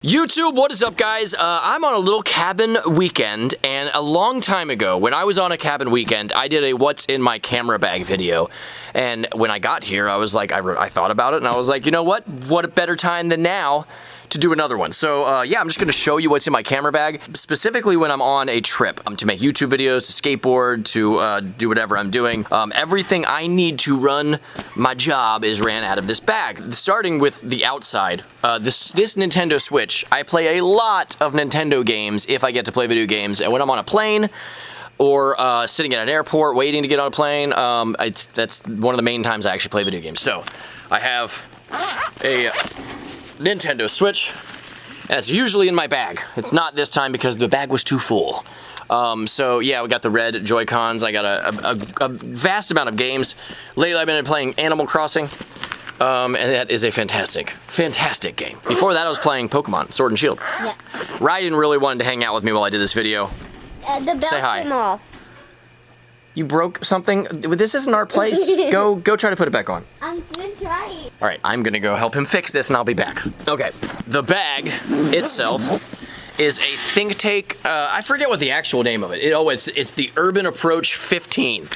YouTube, what is up, guys? I'm on a little cabin weekend, and a long time ago, when I was on a cabin weekend, I did a what's in my camera bag video, and when I got here, I was like, I thought about it, and I was like, you know what a better time than now to do another one. So yeah, I'm just gonna show you what's in my camera bag, specifically when I'm on a trip, to make YouTube videos, to skateboard, to do whatever I'm doing. Everything I need to run my job is ran out of this bag. Starting with the outside, this Nintendo Switch, I play a lot of Nintendo games if I get to play video games, and when I'm on a plane, or sitting at an airport waiting to get on a plane, that's one of the main times I actually play video games. So, I have a Nintendo Switch, and it's usually in my bag. It's not this time because the bag was too full. So yeah, we got the red Joy-Cons. I got a vast amount of games. Lately I've been playing Animal Crossing, and that is a fantastic game. Before that I was playing Pokemon, Sword and Shield. Yeah. Ryan really wanted to hang out with me while I did this video. The belt Say hi. came off. You broke something? This isn't our place. Go try to put it back on. I'm gonna try. All right, I'm gonna go help him fix this and I'll be back. Okay, the bag itself is a think tank. I forget what the actual name of it. It's the Urban Approach 15.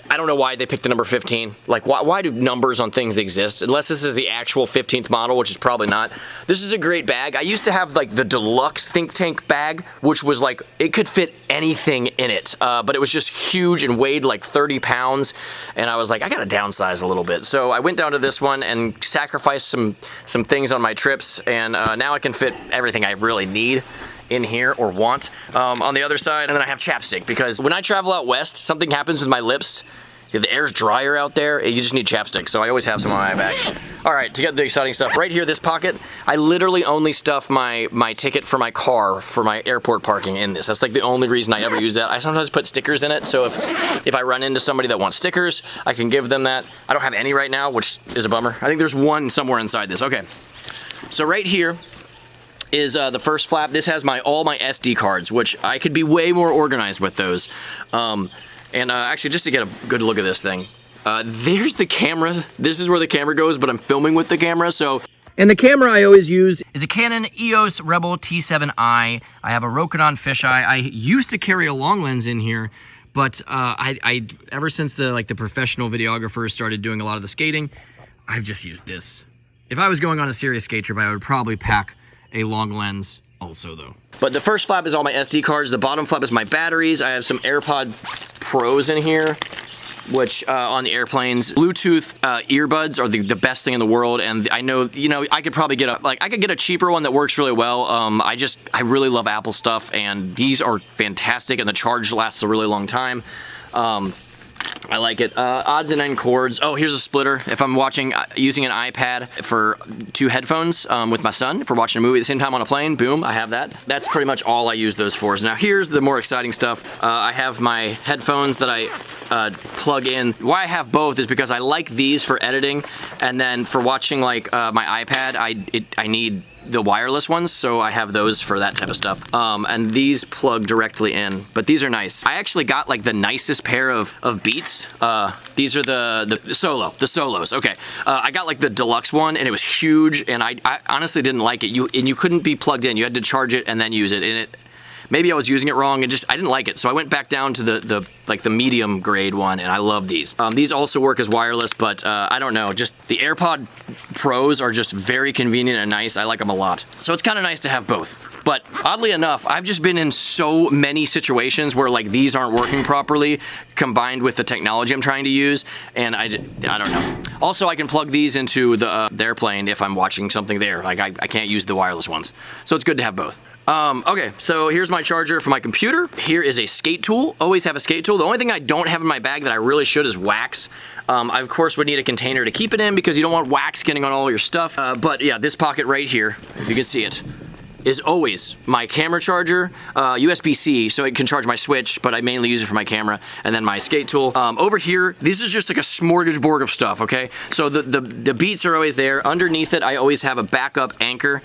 I don't know why they picked the number 15. Like, why do numbers on things exist? Unless this is the actual 15th model, which is probably not. This is a great bag. I used to have, like, the deluxe think tank bag, which was, like, it could fit anything in it. But it was just huge and weighed, like, 30 pounds. And I was like, I gotta downsize a little bit. So I went down to this one and sacrificed some things on my trips. And now I can fit everything I really need in here or want. On the other side, and then I have chapstick, because when I travel out west, something happens with my lips. If the air's drier out there, you just need chapstick, so I always have some on my bag. All right, to get the exciting stuff, right here, this pocket, I literally only stuff my ticket for my car, for my airport parking in this. That's like the only reason I ever use that. I sometimes put stickers in it, so if I run into somebody that wants stickers, I can give them that. I don't have any right now, which is a bummer. I think there's one somewhere inside this. Okay, so right here is the first flap. This has all my SD cards, which I could be way more organized with those. Actually, just to get a good look at this thing, there's the camera. This is where the camera goes, but I'm filming with the camera, so. And the camera I always use is a Canon EOS Rebel T7i. I have a Rokinon fisheye. I used to carry a long lens in here, but I ever since the professional videographers started doing a lot of the skating, I've just used this. If I was going on a serious skate trip, I would probably pack a long lens also, though. But the first flap is all my SD cards. The bottom flap is my batteries. I have some AirPod Pros in here, which on the airplanes, Bluetooth earbuds are the best thing in the world. And I know, I could probably get a cheaper one that works really well. I really love Apple stuff, and these are fantastic, and the charge lasts a really long time. I like it. Odds and end cords. Oh, here's a splitter. If I'm using an iPad for 2 headphones with my son, if we're watching a movie at the same time on a plane, boom, I have that. That's pretty much all I use those for. So now here's the more exciting stuff. I have my headphones that I plug in. Why I have both is because I like these for editing, and then for watching my iPad, I need the wireless ones, so I have those for that type of stuff. And these plug directly in, but these are nice. I actually got the nicest pair of Beats. These are the Solos. Okay, I got the deluxe one, and it was huge, and I honestly didn't like it. You couldn't be plugged in. You had to charge it and then use it, and maybe I was using it wrong, and I didn't like it, so I went back down to the medium grade one, and I love these. These also work as wireless, but I don't know, just the AirPod Pros are just very convenient and nice. I like them a lot. So it's kind of nice to have both. But oddly enough, I've just been in so many situations where these aren't working properly, combined with the technology I'm trying to use, and I don't know. Also, I can plug these into the airplane if I'm watching something there. I can't use the wireless ones. So it's good to have both. Okay, so here's my charger for my computer. Here is a skate tool. Always have a skate tool. The only thing I don't have in my bag that I really should is wax. I, of course, would need a container to keep it in because you don't want wax getting on all your stuff. But yeah, this pocket right here, if you can see it, is always my camera charger, USB-C, so it can charge my Switch, but I mainly use it for my camera, and then my skate tool. Over here, this is just like a smorgasbord of stuff, okay? So the beats are always there. Underneath it, I always have a backup anchor,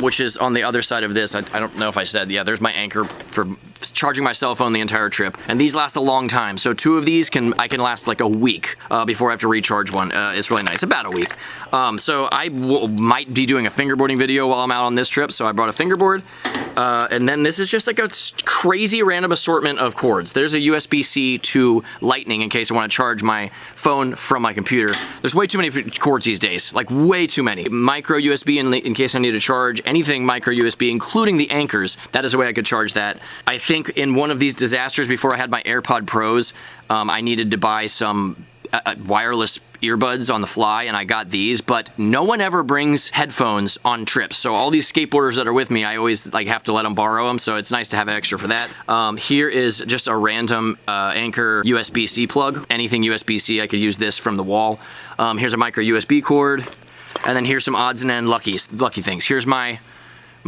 which is on the other side of this. I don't know if I said, yeah, there's my anchor for charging my cell phone the entire trip. And these last a long time. So 2 of these I can last like a week before I have to recharge one. It's really nice, about a week. So I might be doing a fingerboarding video while I'm out on this trip, so I brought a fingerboard. And then this is just like a crazy random assortment of cords. There's a USB-C to Lightning in case I want to charge my phone from my computer. There's way too many cords these days, like way too many. Micro USB in case I need to charge anything micro USB, including the anchors. That is a way I could charge that. I think in one of these disasters before I had my AirPod Pros, I needed to buy some wireless earbuds on the fly, and I got these, but no one ever brings headphones on trips. So all these skateboarders that are with me, I always like have to let them borrow them, so it's nice to have extra for that. Here is just a random Anchor USB-C plug. Anything USB-C, I could use this from the wall. Here's a micro USB cord, and then here's some odds and end lucky things. Here's my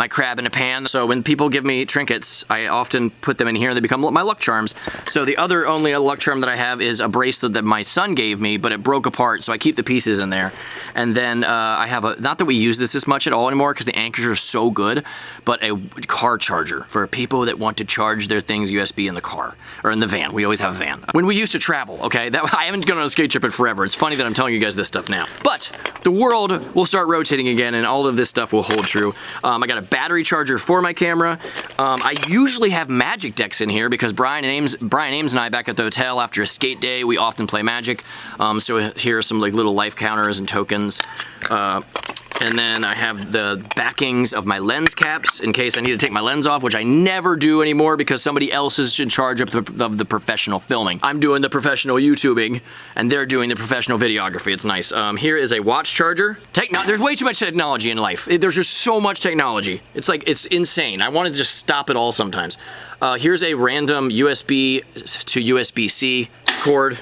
crab in a pan. So when people give me trinkets, I often put them in here and they become my luck charms. So the only luck charm that I have is a bracelet that my son gave me, but it broke apart, so I keep the pieces in there. And then I have not that we use this as much at all anymore because the anchors are so good, but a car charger for people that want to charge their things USB in the car or in the van. We always have a van. When we used to travel, okay, I haven't gone on a skate trip in forever. It's funny that I'm telling you guys this stuff now. But the world will start rotating again and all of this stuff will hold true. I got a battery charger for my camera. I usually have Magic decks in here because Brian Ames and I back at the hotel after a skate day, we often play Magic. So here are some like little life counters and tokens. And then I have the backings of my lens caps in case I need to take my lens off, which I never do anymore because somebody else is in charge of the professional filming. I'm doing the professional YouTubing and they're doing the professional videography. It's nice. Here is a watch charger. There's way too much technology in life. There's just so much technology. It's like, it's insane. I want to just stop it all sometimes. Here's a random USB to USB-C cord.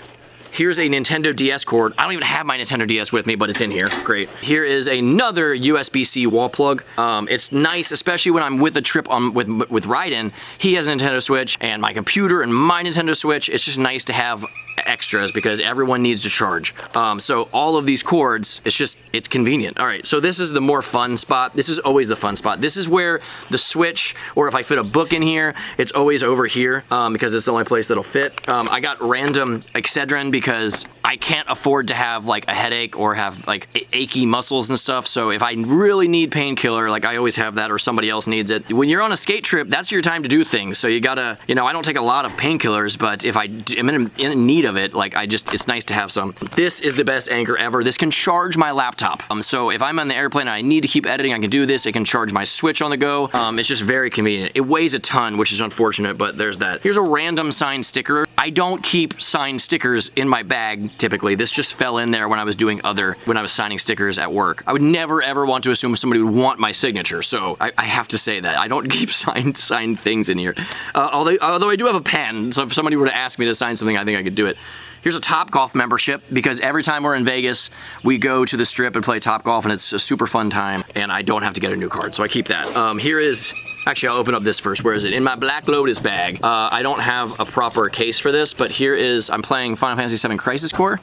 Here's a Nintendo DS cord. I don't even have my Nintendo DS with me, but it's in here. Great. Here is another USB-C wall plug. It's nice, especially when I'm with a trip with Ryden. He has a Nintendo Switch, and my computer and my Nintendo Switch. It's just nice to have extras because everyone needs to charge. So all of these cords, it's convenient. All right, so this is the more fun spot. This is always the fun spot. This is where the Switch, or if I fit a book in here, it's always over here because it's the only place that'll fit. I got random Excedrin because I can't afford to have like a headache or have like achy muscles and stuff. So if I really need painkiller, like I always have that or somebody else needs it. When you're on a skate trip, that's your time to do things. So you gotta, I don't take a lot of painkillers, but if I am in need of it, like it's nice to have some. This is the best anchor ever. This can charge my laptop. So if I'm on the airplane and I need to keep editing, I can do this. It can charge my Switch on the go. It's just very convenient. It weighs a ton, which is unfortunate, but there's that. Here's a random signed sticker. I don't keep signed stickers in my bag typically. This just fell in there when I was signing stickers at work. I would never ever want to assume somebody would want my signature, so I have to say that. I don't keep signed things in here. Although I do have a pen, so if somebody were to ask me to sign something, I think I could do it. Here's a Topgolf membership because every time we're in Vegas, we go to the strip and play Topgolf, and it's a super fun time, and I don't have to get a new card, so I keep that. Here is, actually I'll open up this first. Where is it? In my Black Lotus bag. I don't have a proper case for this, but here is, I'm playing Final Fantasy VII Crisis Core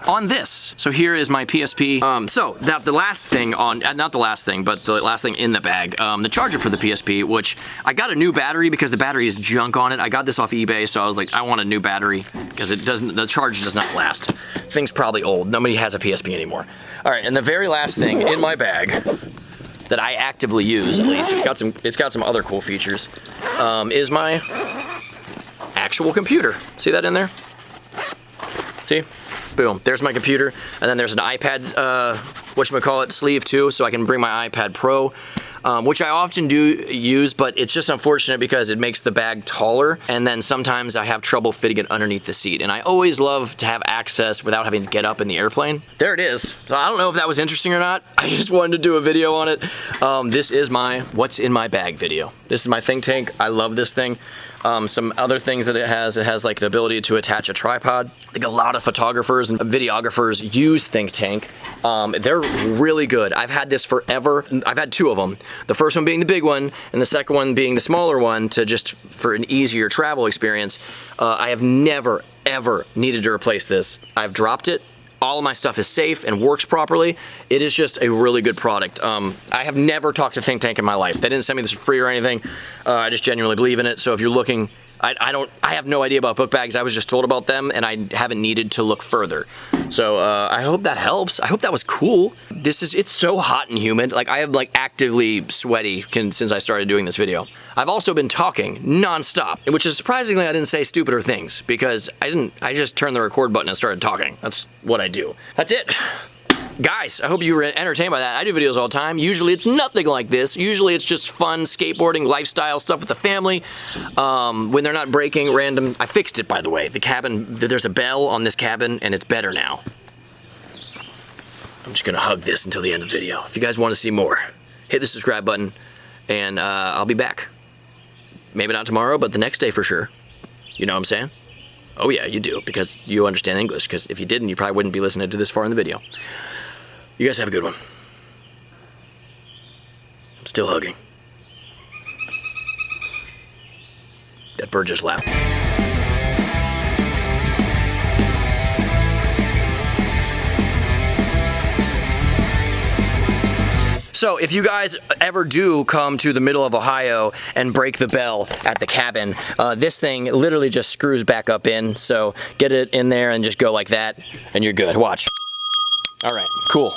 on this. So here is my PSP. So that the last thing on, not the last thing, but the last thing in the bag, the charger for the PSP, which I got a new battery because the battery is junk on it. I got this off eBay, so I was like, I want a new battery because the charge does not last. Thing's probably old. Nobody has a PSP anymore. All right, and the very last thing in my bag that I actively use, at least, it's got some other cool features, is my actual computer. See that in there? See? Boom, there's my computer, and then there's an iPad, whatchamacallit, sleeve too, so I can bring my iPad Pro, which I often do use, but it's just unfortunate because it makes the bag taller, and then sometimes I have trouble fitting it underneath the seat, and I always love to have access without having to get up in the airplane. There it is. So I don't know if that was interesting or not. I just wanted to do a video on it. This is my what's in my bag video. This is my think tank. I love this thing. Some other things that it has like the ability to attach a tripod. Like a lot of photographers and videographers use Think Tank. They're really good. I've had this forever. I've had 2 of them. The first one being the big one, and the second one being the smaller one for an easier travel experience. I have never, ever needed to replace this. I've dropped it. All of my stuff is safe and works properly. It is just a really good product. I have never talked to Think Tank in my life. They didn't send me this for free or anything. I just genuinely believe in it. So if you're looking, I have no idea about book bags. I was just told about them and I haven't needed to look further. So I hope that helps. I hope that was cool. It's so hot and humid. Like I am like actively sweaty since I started doing this video. I've also been talking nonstop, which is surprisingly I didn't say stupider things because I just turned the record button and started talking. That's what I do. That's it. Guys, I hope you were entertained by that. I do videos all the time. Usually it's nothing like this. Usually it's just fun skateboarding, lifestyle stuff with the family. When they're not breaking random. I fixed it, by the way. The cabin, there's a bell on this cabin and it's better now. I'm just gonna hug this until the end of the video. If you guys want to see more, hit the subscribe button and I'll be back. Maybe not tomorrow, but the next day for sure. You know what I'm saying? Oh yeah, you do, because you understand English, because if you didn't, you probably wouldn't be listening to this far in the video. You guys have a good one. I'm still hugging. That bird just laughed. So if you guys ever do come to the middle of Ohio and break the bell at the cabin, this thing literally just screws back up in. So get it in there and just go like that and you're good. Watch. All right, cool.